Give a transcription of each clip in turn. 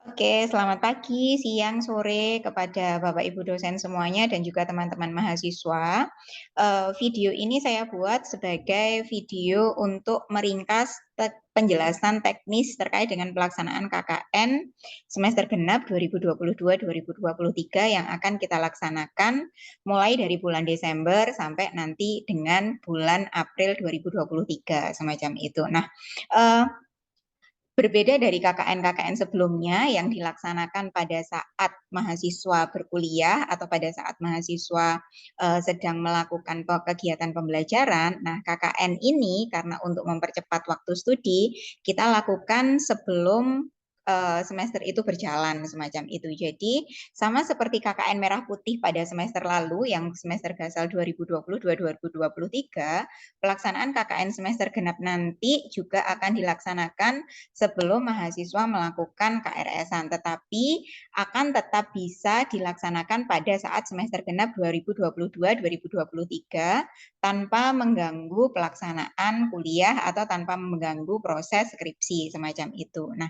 Oke, selamat pagi, siang, sore kepada Bapak Ibu dosen semuanya dan juga teman-teman mahasiswa. Video ini saya buat sebagai video untuk meringkas penjelasan teknis terkait dengan pelaksanaan KKN semester genap 2022-2023 yang akan kita laksanakan mulai dari bulan Desember sampai nanti dengan bulan April 2023, semacam itu. Nah, eh, berbeda dari KKN-KKN sebelumnya yang dilaksanakan pada saat mahasiswa berkuliah atau pada saat mahasiswa sedang melakukan kegiatan pembelajaran. Nah, KKN ini karena untuk mempercepat waktu studi, kita lakukan sebelum semester itu berjalan, semacam itu. Jadi, sama seperti KKN Merah Putih pada semester lalu yang semester gasal 2022-2023, pelaksanaan KKN semester genap nanti juga akan dilaksanakan sebelum mahasiswa melakukan KRS-an, tetapi akan tetap bisa dilaksanakan pada saat semester genap 2022-2023 tanpa mengganggu pelaksanaan kuliah atau tanpa mengganggu proses skripsi, semacam itu. Nah,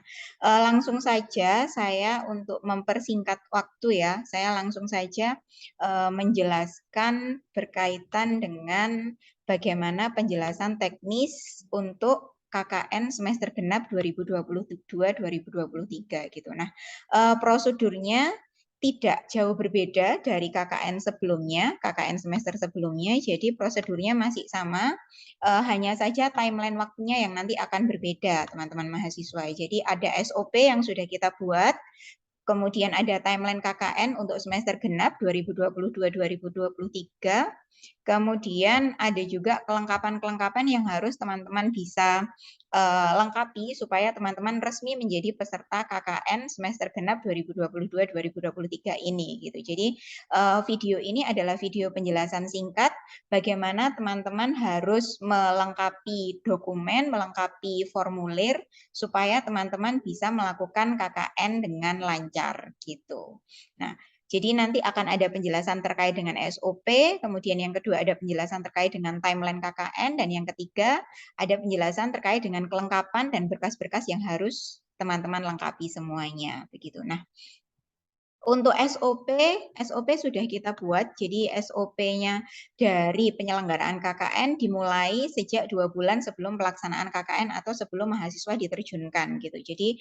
langsung saja saya untuk mempersingkat waktu ya, saya langsung saja menjelaskan berkaitan dengan bagaimana penjelasan teknis untuk KKN semester genap 2022-2023 gitu. Nah, prosedurnya tidak jauh berbeda dari KKN sebelumnya, KKN semester sebelumnya. Jadi prosedurnya masih sama, hanya saja timeline waktunya yang nanti akan berbeda, teman-teman mahasiswa. Jadi ada SOP yang sudah kita buat. Kemudian ada timeline KKN untuk semester genap 2022-2023. Kemudian ada juga kelengkapan-kelengkapan yang harus teman-teman bisa lengkapi supaya teman-teman resmi menjadi peserta KKN semester genap 2022-2023 ini gitu. Jadi video ini adalah video penjelasan singkat bagaimana teman-teman harus melengkapi dokumen, melengkapi formulir supaya teman-teman bisa melakukan KKN dengan lancar gitu. Nah, jadi nanti akan ada penjelasan terkait dengan SOP, kemudian yang kedua ada penjelasan terkait dengan timeline KKN, dan yang ketiga ada penjelasan terkait dengan kelengkapan dan berkas-berkas yang harus teman-teman lengkapi semuanya. Begitu. Nah, untuk SOP sudah kita buat, jadi SOP-nya dari penyelenggaraan KKN dimulai sejak 2 bulan sebelum pelaksanaan KKN atau sebelum mahasiswa diterjunkan gitu. Jadi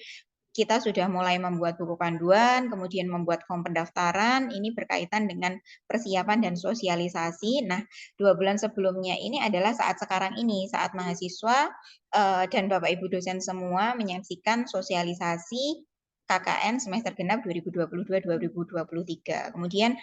kita sudah mulai membuat buku panduan, kemudian membuat form pendaftaran, ini berkaitan dengan persiapan dan sosialisasi. Nah, 2 bulan sebelumnya ini adalah saat sekarang ini, saat mahasiswa dan Bapak Ibu dosen semua menyaksikan sosialisasi KKN semester genap 2022-2023. Kemudian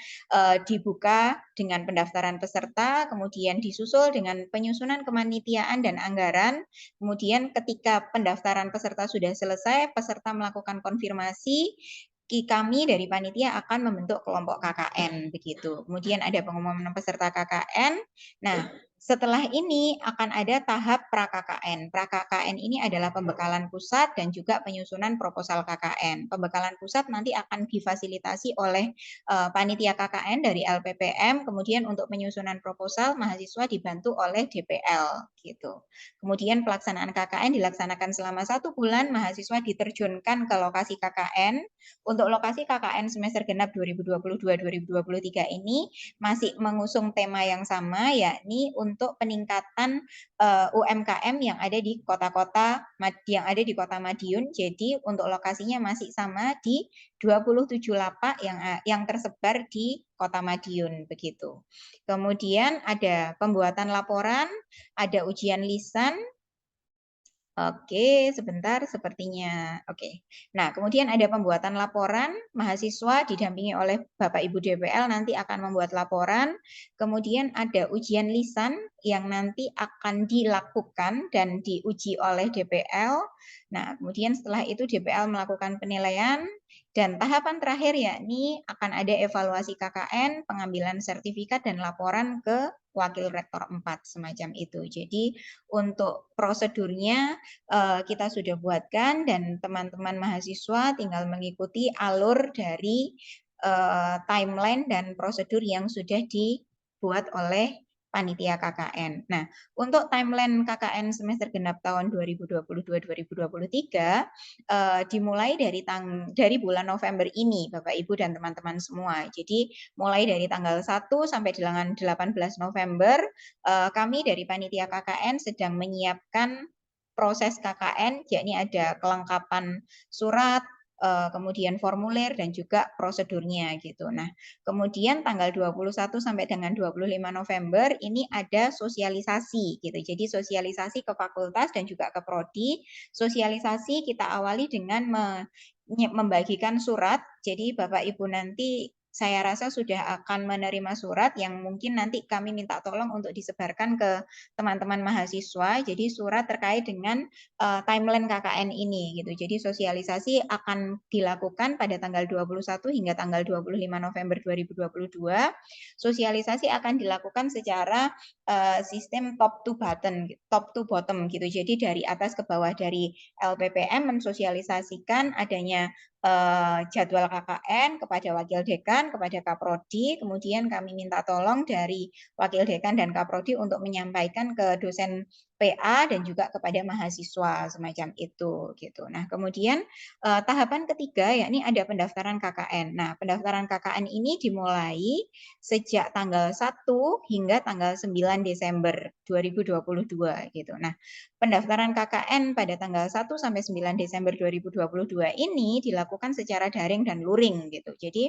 dibuka dengan pendaftaran peserta, kemudian disusul dengan penyusunan kepanitiaan dan anggaran. Kemudian ketika pendaftaran peserta sudah selesai, peserta melakukan konfirmasi, kami dari panitia akan membentuk kelompok KKN begitu. Kemudian ada pengumuman peserta KKN. Nah, setelah ini akan ada tahap pra-KKN. Pra-KKN ini adalah pembekalan pusat dan juga penyusunan proposal KKN. Pembekalan pusat nanti akan difasilitasi oleh panitia KKN dari LPPM, kemudian untuk penyusunan proposal mahasiswa dibantu oleh DPL gitu. Kemudian pelaksanaan KKN dilaksanakan selama 1 bulan, mahasiswa diterjunkan ke lokasi KKN. Untuk lokasi KKN semester genap 2022-2023 ini masih mengusung tema yang sama, yakni untuk peningkatan UMKM yang ada di kota-kota yang ada di Kota Madiun. Jadi untuk lokasinya masih sama di 27 lapak yang tersebar di Kota Madiun begitu. Kemudian ada pembuatan laporan, ada ujian lisan. Oke, sebentar sepertinya. Oke. Nah, kemudian ada pembuatan laporan, mahasiswa didampingi oleh Bapak Ibu DPL nanti akan membuat laporan. Kemudian ada ujian lisan yang nanti akan dilakukan dan diuji oleh DPL. Nah, kemudian setelah itu DPL melakukan penilaian dan tahapan terakhir yakni akan ada evaluasi KKN, pengambilan sertifikat dan laporan ke Wakil Rektor 4 semacam itu. Jadi untuk prosedurnya kita sudah buatkan dan teman-teman mahasiswa tinggal mengikuti alur dari timeline dan prosedur yang sudah dibuat oleh panitia KKN. Nah, untuk timeline KKN semester genap tahun 2022-2023 dimulai dari bulan November ini, Bapak Ibu dan teman-teman semua. Jadi mulai dari tanggal 1 sampai dengan 18 November, kami dari panitia KKN sedang menyiapkan proses KKN, yakni ada kelengkapan surat, kemudian formulir dan juga prosedurnya gitu. Nah, kemudian tanggal 21 sampai dengan 25 November ini ada sosialisasi gitu. Jadi sosialisasi ke fakultas dan juga ke prodi. Sosialisasi kita awali dengan membagikan surat. Jadi Bapak Ibu nanti saya rasa sudah akan menerima surat yang mungkin nanti kami minta tolong untuk disebarkan ke teman-teman mahasiswa. Jadi surat terkait dengan timeline KKN ini gitu. Jadi sosialisasi akan dilakukan pada tanggal 21 hingga tanggal 25 November 2022. Sosialisasi akan dilakukan secara sistem top to bottom gitu. Jadi dari atas ke bawah, dari LPPM mensosialisasikan adanya jadwal KKN kepada wakil dekan, kepada kaprodi, kemudian kami minta tolong dari wakil dekan dan kaprodi untuk menyampaikan ke dosen PA dan juga kepada mahasiswa semacam itu gitu. Nah, kemudian tahapan ketiga yakni ada pendaftaran KKN. Nah, pendaftaran KKN ini dimulai sejak tanggal 1 hingga tanggal 9 Desember 2022 gitu. Nah, pendaftaran KKN pada tanggal 1 sampai 9 Desember 2022 ini dilakukan secara daring dan luring gitu. Jadi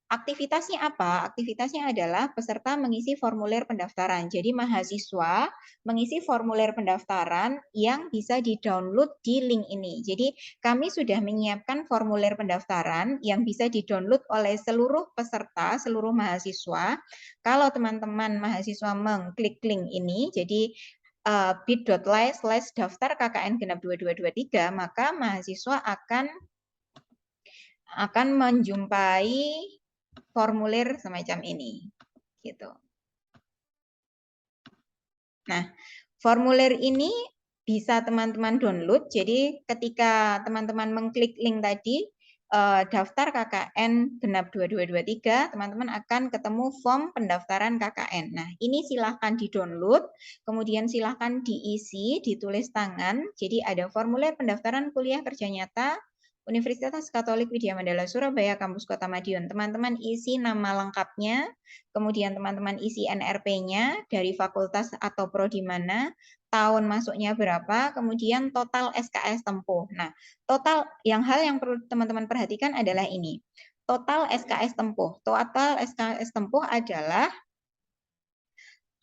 aktivitasnya apa? Aktivitasnya adalah peserta mengisi formulir pendaftaran. Jadi mahasiswa mengisi formulir pendaftaran yang bisa di-download di link ini. Jadi kami sudah menyiapkan formulir pendaftaran yang bisa di-download oleh seluruh peserta, seluruh mahasiswa. Kalau teman-teman mahasiswa mengklik link ini, jadi bit.ly/daftar KKN genap 2223, maka mahasiswa akan menjumpai formulir semacam ini gitu. Nah, formulir ini bisa teman-teman download. Jadi ketika teman-teman mengklik link tadi, daftar KKN genap 2223, teman-teman akan ketemu form pendaftaran KKN. Nah, ini silahkan di-download, kemudian silahkan diisi, ditulis tangan. Jadi ada formulir pendaftaran kuliah kerja nyata Universitas Katolik Widya Mandala Surabaya, Kampus Kota Madiun. Teman-teman isi nama lengkapnya, kemudian teman-teman isi NRP-nya dari fakultas atau prodi mana, tahun masuknya berapa, kemudian total SKS tempuh. Nah, total hal yang perlu teman-teman perhatikan adalah ini. Total SKS tempuh. Total SKS tempuh adalah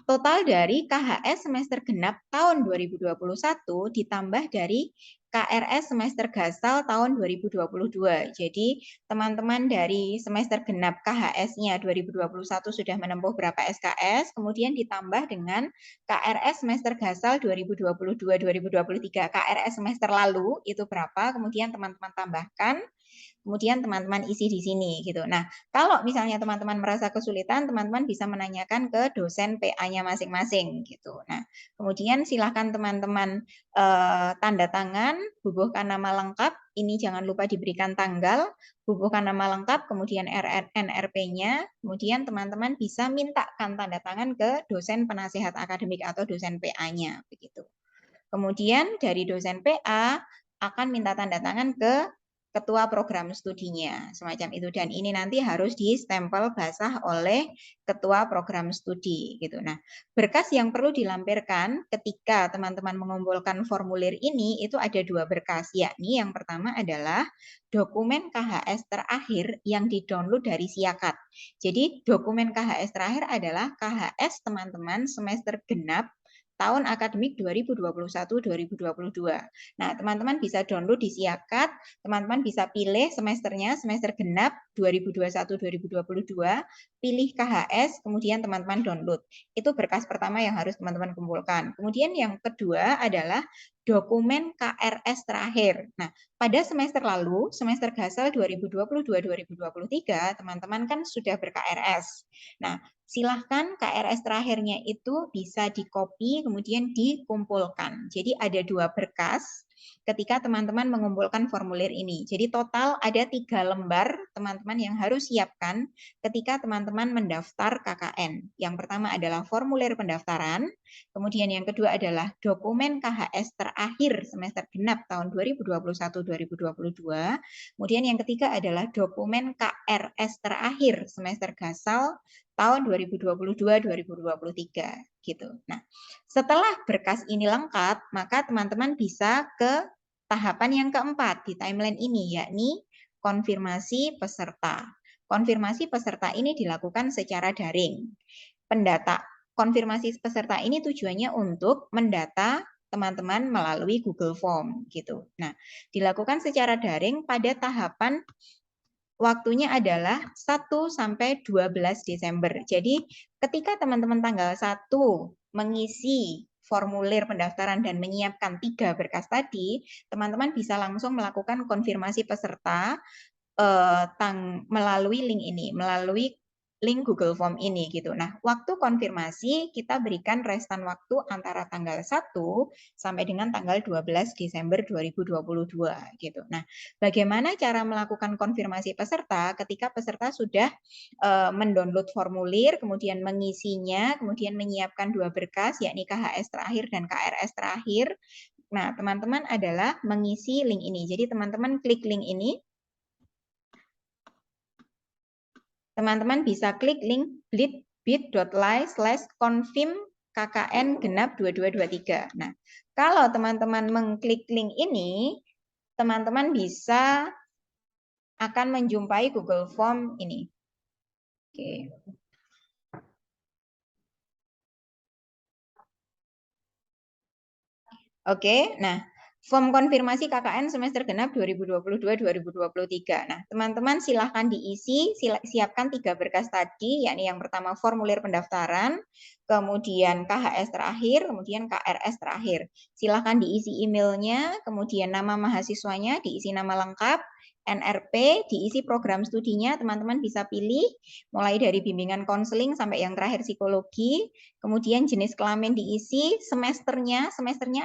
total dari KHS semester genap tahun 2021 ditambah dari KRS semester gasal tahun 2022. Jadi teman-teman dari semester genap KHS-nya 2021 sudah menempuh berapa SKS, kemudian ditambah dengan KRS semester gasal 2022-2023. KRS semester lalu itu berapa, kemudian teman-teman tambahkan. Kemudian teman-teman isi di sini gitu. Nah, kalau misalnya teman-teman merasa kesulitan, teman-teman bisa menanyakan ke dosen PA-nya masing-masing gitu. Nah, kemudian silakan teman-teman tanda tangan, bubuhkan nama lengkap. Ini jangan lupa diberikan tanggal, bubuhkan nama lengkap, kemudian NRP-nya, kemudian teman-teman bisa mintakan tanda tangan ke dosen penasihat akademik atau dosen PA-nya begitu. Kemudian dari dosen PA akan minta tanda tangan ke ketua program studinya, semacam itu. Dan ini nanti harus di-stempel basah oleh ketua program studi gitu. Nah, berkas yang perlu dilampirkan ketika teman-teman mengumpulkan formulir ini itu ada 2 berkas, yakni yang pertama adalah dokumen KHS terakhir yang di-download dari Siakat. Jadi dokumen KHS terakhir adalah KHS teman-teman semester genap tahun akademik 2021-2022. Nah, teman-teman bisa download di Siakat, teman-teman bisa pilih semesternya, semester genap 2021-2022, pilih KHS, kemudian teman-teman download. Itu berkas pertama yang harus teman-teman kumpulkan. Kemudian yang kedua adalah dokumen KRS terakhir. Nah, pada semester lalu, semester gasal 2022-2023, teman-teman kan sudah ber-KRS. Nah, silahkan KRS terakhirnya itu bisa di-copy kemudian dikumpulkan. Jadi ada 2 berkas ketika teman-teman mengumpulkan formulir ini. Jadi total ada 3 lembar teman-teman yang harus siapkan ketika teman-teman mendaftar KKN. Yang pertama adalah formulir pendaftaran, kemudian yang kedua adalah dokumen KHS terakhir semester genap tahun 2021-2022, kemudian yang ketiga adalah dokumen KRS terakhir semester gasal tahun 2022-2023 gitu. Nah, setelah berkas ini lengkap, maka teman-teman bisa ke tahapan yang keempat di timeline ini, yakni konfirmasi peserta. Konfirmasi peserta ini dilakukan secara daring. Konfirmasi peserta ini tujuannya untuk mendata teman-teman melalui Google Form gitu. Nah, dilakukan secara daring pada tahapan waktunya adalah 1 sampai 12 Desember. Jadi ketika teman-teman tanggal 1 mengisi formulir pendaftaran dan menyiapkan 3 berkas tadi, teman-teman bisa langsung melakukan konfirmasi peserta melalui link ini, melalui link Google Form ini gitu. Nah, waktu konfirmasi kita berikan restan waktu antara tanggal 1 sampai dengan tanggal 12 Desember 2022 gitu. Nah, bagaimana cara melakukan konfirmasi peserta ketika peserta sudah mendownload formulir, kemudian mengisinya, kemudian menyiapkan 2 berkas yakni KHS terakhir dan KRS terakhir. Nah, teman-teman adalah mengisi link ini. Jadi teman-teman klik link ini. Teman-teman bisa klik link bit.ly/confirm KKN genap 2223. Nah, kalau teman-teman mengklik link ini, teman-teman bisa akan menjumpai Google Form ini. Oke. Oke, nah form konfirmasi KKN semester genap 2022-2023. Nah, teman-teman silahkan diisi, siapkan 3 berkas tadi, yakni yang pertama formulir pendaftaran, kemudian KHS terakhir, kemudian KRS terakhir. Silahkan diisi emailnya, kemudian nama mahasiswanya, diisi nama lengkap, NRP, diisi program studinya, teman-teman bisa pilih, mulai dari bimbingan konseling sampai yang terakhir psikologi, kemudian jenis kelamin diisi, semesternya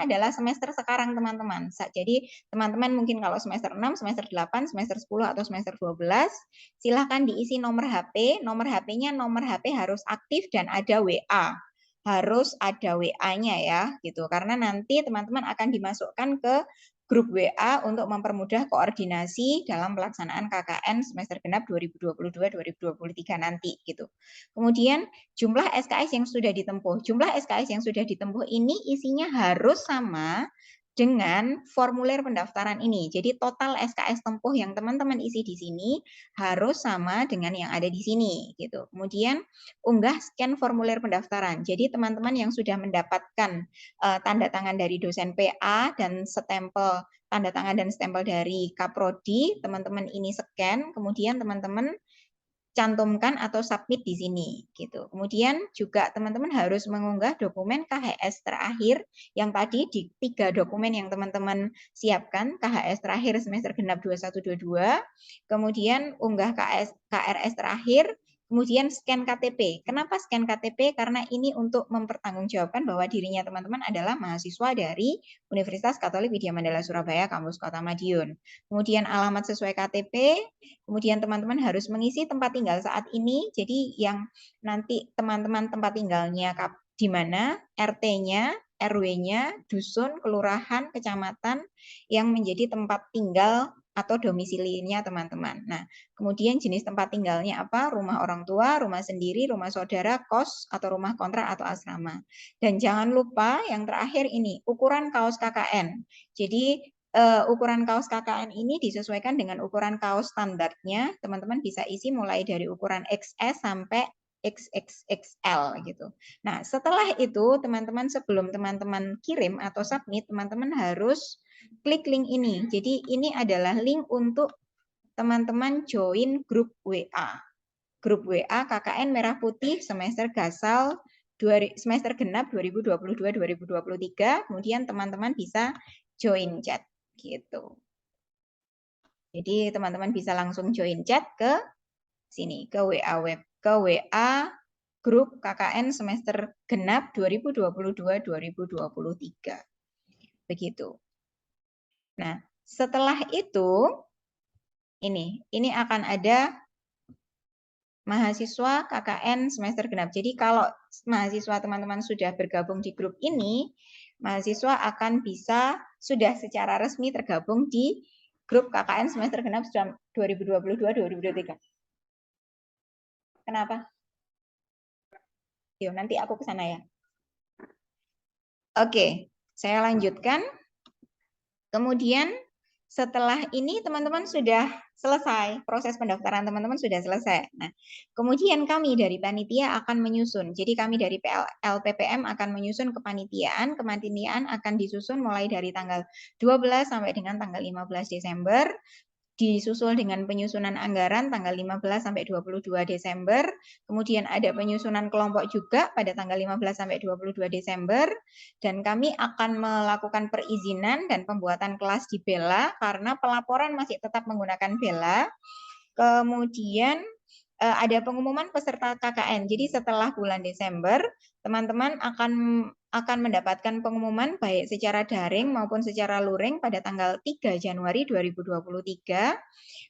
adalah semester sekarang teman-teman. Jadi teman-teman mungkin kalau semester 6, semester 8, semester 10 atau semester 12, silahkan diisi nomor HP. Nomor HP-nya nomor HP harus aktif dan ada WA. Harus ada WA-nya ya, gitu. Karena nanti teman-teman akan dimasukkan ke grup WA untuk mempermudah koordinasi dalam pelaksanaan KKN semester genap 2022-2023 nanti gitu. Kemudian jumlah SKS yang sudah ditempuh. Jumlah SKS yang sudah ditempuh ini isinya harus sama dengan formulir pendaftaran ini. Jadi total SKS tempuh yang teman-teman isi di sini harus sama dengan yang ada di sini gitu. Kemudian unggah scan formulir pendaftaran. Jadi teman-teman yang sudah mendapatkan tanda tangan dari dosen PA dan stempel tanda tangan dan stempel dari Kaprodi, teman-teman ini scan, kemudian teman-teman cantumkan atau submit di sini gitu. Kemudian juga teman-teman harus mengunggah dokumen KHS terakhir yang tadi di 3 dokumen yang teman-teman siapkan, KHS terakhir semester genap 2122, kemudian unggah KRS terakhir, kemudian scan KTP. Kenapa scan KTP? Karena ini untuk mempertanggungjawabkan bahwa dirinya teman-teman adalah mahasiswa dari Universitas Katolik Widya Mandala Surabaya, Kampus Kota Madiun. Kemudian alamat sesuai KTP, kemudian teman-teman harus mengisi tempat tinggal saat ini. Jadi yang nanti teman-teman tempat tinggalnya di mana, RT-nya, RW-nya, dusun, kelurahan, kecamatan yang menjadi tempat tinggal atau domisilinya teman-teman. Nah, kemudian jenis tempat tinggalnya apa? Rumah orang tua, rumah sendiri, rumah saudara, kos, atau rumah kontrak atau asrama. Dan jangan lupa yang terakhir ini, ukuran kaos KKN. Jadi ukuran kaos KKN ini disesuaikan dengan ukuran kaos standarnya. Teman-teman bisa isi mulai dari ukuran XS sampai XXXL gitu. Nah, setelah itu teman-teman sebelum teman-teman kirim atau submit, teman-teman harus klik link ini. Jadi ini adalah link untuk teman-teman join grup WA. Grup WA KKN Merah Putih semester gasal semester genap 2022-2023. Kemudian teman-teman bisa join chat gitu. Jadi teman-teman bisa langsung join chat ke sini, ke WA grup KKN semester genap 2022-2023. Begitu. Nah, setelah itu ini akan ada mahasiswa KKN semester genap. Jadi kalau mahasiswa teman-teman sudah bergabung di grup ini, mahasiswa akan bisa sudah secara resmi tergabung di grup KKN semester genap 2022-2023. Kenapa? Yuk, nanti aku ke sana ya. Oke, saya lanjutkan. Kemudian setelah ini teman-teman sudah selesai, proses pendaftaran teman-teman sudah selesai. Nah, kemudian kami dari panitia akan menyusun. Jadi kami dari LPPM akan menyusun kepanitiaan. Kepanitiaan akan disusun mulai dari tanggal 12 sampai dengan tanggal 15 Desember. Disusul dengan penyusunan anggaran tanggal 15 sampai 22 Desember. Kemudian ada penyusunan kelompok juga pada tanggal 15 sampai 22 Desember. Dan kami akan melakukan perizinan dan pembuatan kelas di Bella karena pelaporan masih tetap menggunakan Bella. Kemudian ada pengumuman peserta KKN. Jadi setelah bulan Desember, teman-teman akan mendapatkan pengumuman baik secara daring maupun secara luring pada tanggal 3 Januari 2023.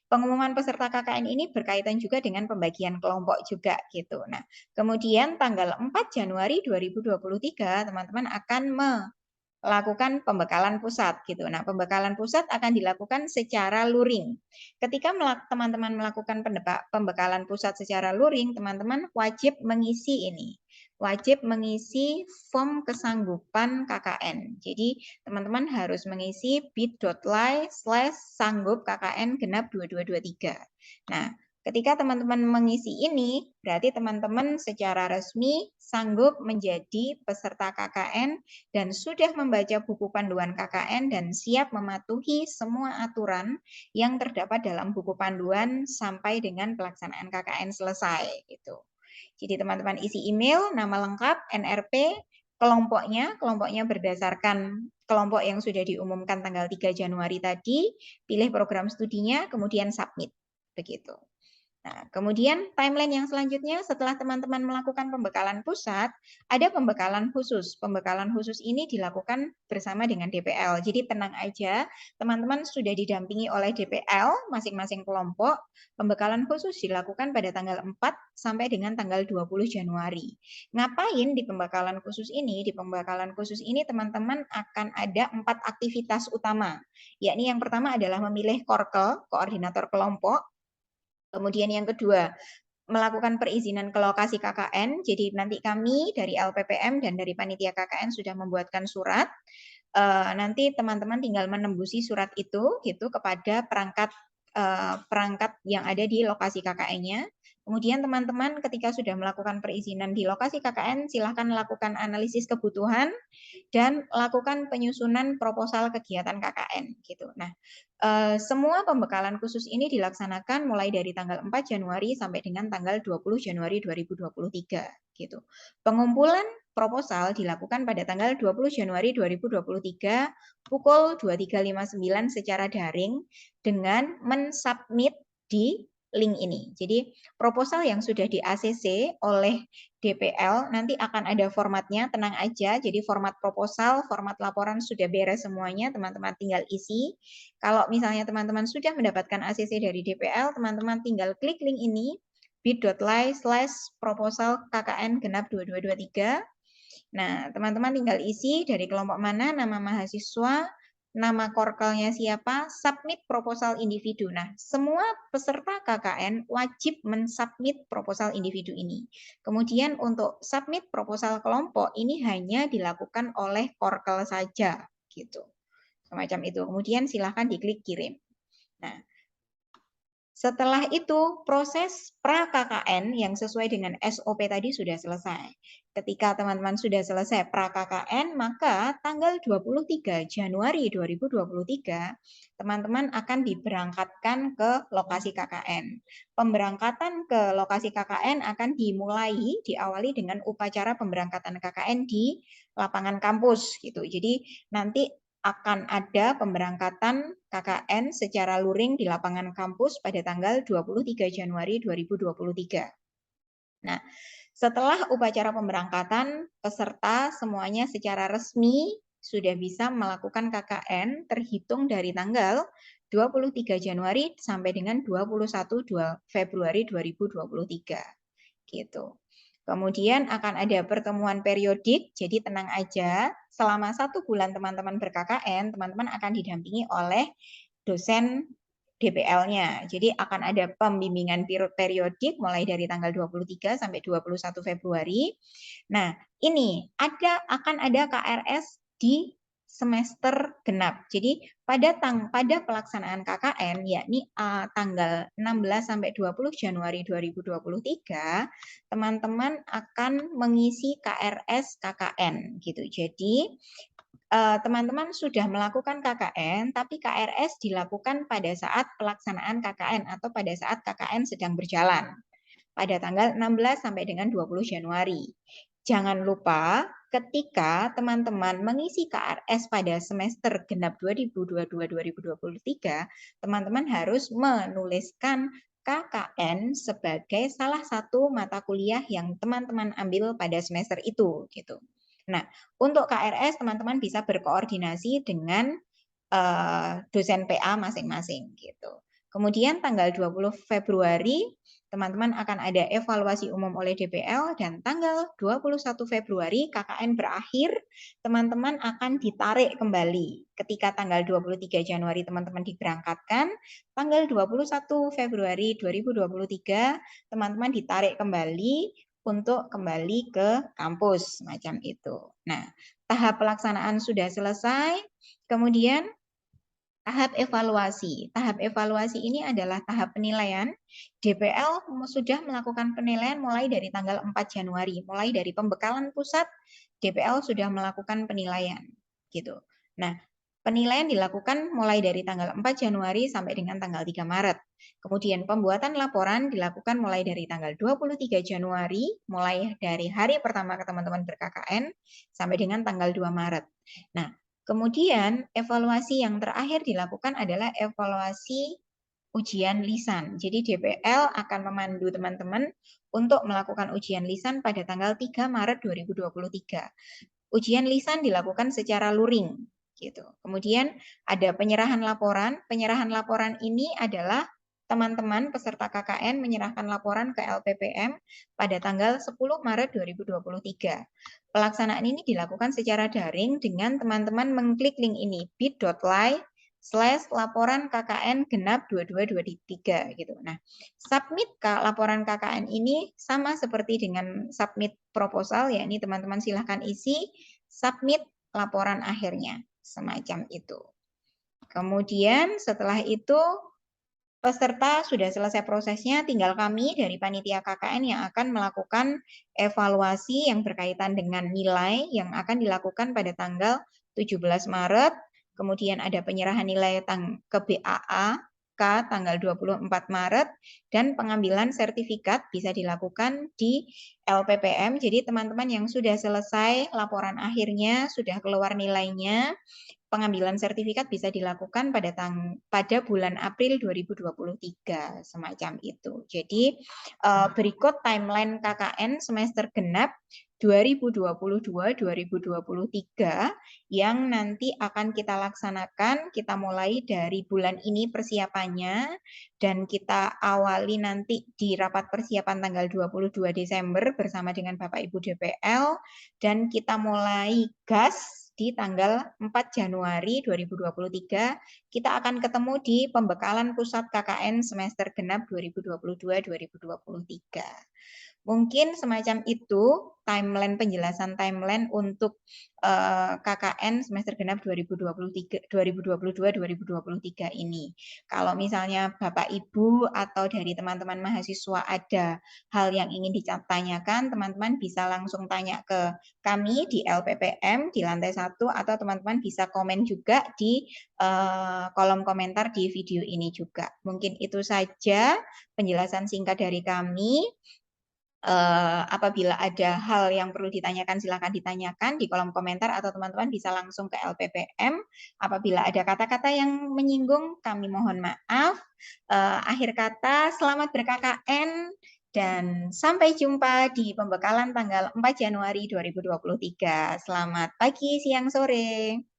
Pengumuman peserta KKN ini berkaitan juga dengan pembagian kelompok juga gitu. Nah, kemudian tanggal 4 Januari 2023 teman-teman akan melakukan pembekalan pusat gitu. Nah, pembekalan pusat akan dilakukan secara luring. Ketika teman-teman melakukan pembekalan pusat secara luring, teman-teman wajib mengisi ini. Wajib mengisi form kesanggupan KKN. Jadi, teman-teman harus mengisi bit.ly/sanggup KKN genap 2223. Nah, ketika teman-teman mengisi ini, berarti teman-teman secara resmi sanggup menjadi peserta KKN dan sudah membaca buku panduan KKN dan siap mematuhi semua aturan yang terdapat dalam buku panduan sampai dengan pelaksanaan KKN selesai gitu. Jadi teman-teman isi email, nama lengkap, NRP, kelompoknya berdasarkan kelompok yang sudah diumumkan tanggal 3 Januari tadi, pilih program studinya, kemudian submit. Begitu. Nah, kemudian timeline yang selanjutnya setelah teman-teman melakukan pembekalan pusat, ada pembekalan khusus. Pembekalan khusus ini dilakukan bersama dengan DPL. Jadi tenang aja, teman-teman sudah didampingi oleh DPL masing-masing kelompok. Pembekalan khusus dilakukan pada tanggal 4 sampai dengan tanggal 20 Januari. Ngapain di pembekalan khusus ini? Di pembekalan khusus ini teman-teman akan ada 4 aktivitas utama. Yakni yang pertama adalah memilih korkel, koordinator kelompok. Kemudian yang kedua, melakukan perizinan ke lokasi KKN. Jadi nanti kami dari LPPM dan dari panitia KKN sudah membuatkan surat. Nanti teman-teman tinggal menembusi surat itu gitu kepada perangkat yang ada di lokasi KKN-nya. Kemudian teman-teman ketika sudah melakukan perizinan di lokasi KKN, silahkan lakukan analisis kebutuhan dan lakukan penyusunan proposal kegiatan KKN gitu. Nah, semua pembekalan khusus ini dilaksanakan mulai dari tanggal 4 Januari sampai dengan tanggal 20 Januari 2023 gitu. Pengumpulan proposal dilakukan pada tanggal 20 Januari 2023 pukul 23.59 secara daring dengan mensubmit di link ini. Jadi proposal yang sudah di ACC oleh DPL nanti akan ada formatnya, tenang aja. Jadi format proposal, format laporan sudah beres semuanya, teman-teman tinggal isi. Kalau misalnya teman-teman sudah mendapatkan ACC dari DPL, teman-teman tinggal klik link ini bit.ly/proposal KKN genap 2223. Nah, teman-teman tinggal isi dari kelompok mana, nama mahasiswa, nama korkelnya siapa, submit proposal individu. Nah, semua peserta KKN wajib mensubmit proposal individu ini. Kemudian untuk submit proposal kelompok ini hanya dilakukan oleh korkel saja, gitu. Semacam itu. Kemudian silahkan diklik kirim. Nah, setelah itu, proses pra-KKN yang sesuai dengan SOP tadi sudah selesai. Ketika teman-teman sudah selesai pra-KKN, maka tanggal 23 Januari 2023, teman-teman akan diberangkatkan ke lokasi KKN. Pemberangkatan ke lokasi KKN akan diawali dengan upacara pemberangkatan KKN di lapangan kampus. Gitu. Jadi nanti akan ada pemberangkatan KKN secara luring di lapangan kampus pada tanggal 23 Januari 2023. Nah, setelah upacara pemberangkatan, peserta semuanya secara resmi sudah bisa melakukan KKN terhitung dari tanggal 23 Januari sampai dengan 21 Februari 2023 gitu. Kemudian akan ada pertemuan periodik, jadi tenang aja, selama 1 bulan teman-teman ber-KKN, teman-teman akan didampingi oleh dosen DPL-nya. Jadi akan ada pembimbingan periodik mulai dari tanggal 23 sampai 21 Februari. Nah, ini akan ada KRS di semester genap. Jadi pada pelaksanaan KKN yakni tanggal 16 sampai 20 Januari 2023, teman-teman akan mengisi KRS KKN gitu. Jadi teman-teman sudah melakukan KKN, tapi KRS dilakukan pada saat pelaksanaan KKN atau pada saat KKN sedang berjalan pada tanggal 16 sampai dengan 20 Januari. Jangan lupa ketika teman-teman mengisi KRS pada semester genap 2022-2023, teman-teman harus menuliskan KKN sebagai salah satu mata kuliah yang teman-teman ambil pada semester itu gitu. Nah, untuk KRS teman-teman bisa berkoordinasi dengan dosen PA masing-masing gitu. Kemudian tanggal 20 Februari teman-teman akan ada evaluasi umum oleh DPL dan tanggal 21 Februari KKN berakhir, teman-teman akan ditarik kembali. Ketika tanggal 23 Januari teman-teman diberangkatkan, tanggal 21 Februari 2023 teman-teman ditarik kembali untuk kembali ke kampus macam itu. Nah, tahap pelaksanaan sudah selesai. Kemudian tahap evaluasi. Tahap evaluasi ini adalah tahap penilaian. DPL sudah melakukan penilaian mulai dari tanggal 4 Januari. Mulai dari pembekalan pusat, DPL sudah melakukan penilaian. Gitu. Nah, penilaian dilakukan mulai dari tanggal 4 Januari sampai dengan tanggal 3 Maret. Kemudian pembuatan laporan dilakukan mulai dari tanggal 23 Januari, mulai dari hari pertama ke teman-teman ber-KKN, sampai dengan tanggal 2 Maret. Nah, kemudian evaluasi yang terakhir dilakukan adalah evaluasi ujian lisan. Jadi DPL akan memandu teman-teman untuk melakukan ujian lisan pada tanggal 3 Maret 2023. Ujian lisan dilakukan secara luring gitu. Kemudian ada penyerahan laporan. Penyerahan laporan ini adalah teman-teman peserta KKN menyerahkan laporan ke LPPM pada tanggal 10 Maret 2023. Pelaksanaan ini dilakukan secara daring dengan teman-teman mengklik link ini bit.ly/laporan KKN genap 2223 gitu. Nah, submit laporan KKN ini sama seperti dengan submit proposal, yakni teman-teman silahkan isi, submit laporan akhirnya, semacam itu. Kemudian setelah itu peserta sudah selesai prosesnya, tinggal kami dari panitia KKN yang akan melakukan evaluasi yang berkaitan dengan nilai yang akan dilakukan pada tanggal 17 Maret, kemudian ada penyerahan nilai ke BAA tanggal 24 Maret, dan pengambilan sertifikat bisa dilakukan di LPPM. Jadi teman-teman yang sudah selesai laporan akhirnya, sudah keluar nilainya, pengambilan sertifikat bisa dilakukan pada bulan April 2023, semacam itu. Jadi berikut timeline KKN semester genap 2022-2023 yang nanti akan kita laksanakan. Kita mulai dari bulan ini persiapannya dan kita awali nanti di rapat persiapan tanggal 22 Desember bersama dengan Bapak Ibu DPL, dan kita mulai gas di tanggal 4 Januari 2023, kita akan ketemu di pembekalan pusat KKN semester genap 2022-2023. Mungkin semacam itu penjelasan timeline untuk KKN semester genap 2022-2023 ini. Kalau misalnya Bapak Ibu atau dari teman-teman mahasiswa ada hal yang ingin ditanyakan, teman-teman bisa langsung tanya ke kami di LPPM di lantai 1, atau teman-teman bisa komen juga di kolom komentar di video ini juga. Mungkin itu saja penjelasan singkat dari kami. Apabila ada hal yang perlu ditanyakan, silakan ditanyakan di kolom komentar, atau teman-teman bisa langsung ke LPPM. Apabila ada kata-kata yang menyinggung, kami mohon maaf. Akhir kata, selamat ber-KKN. Dan sampai jumpa di pembekalan tanggal 4 Januari 2023. Selamat pagi, siang, sore.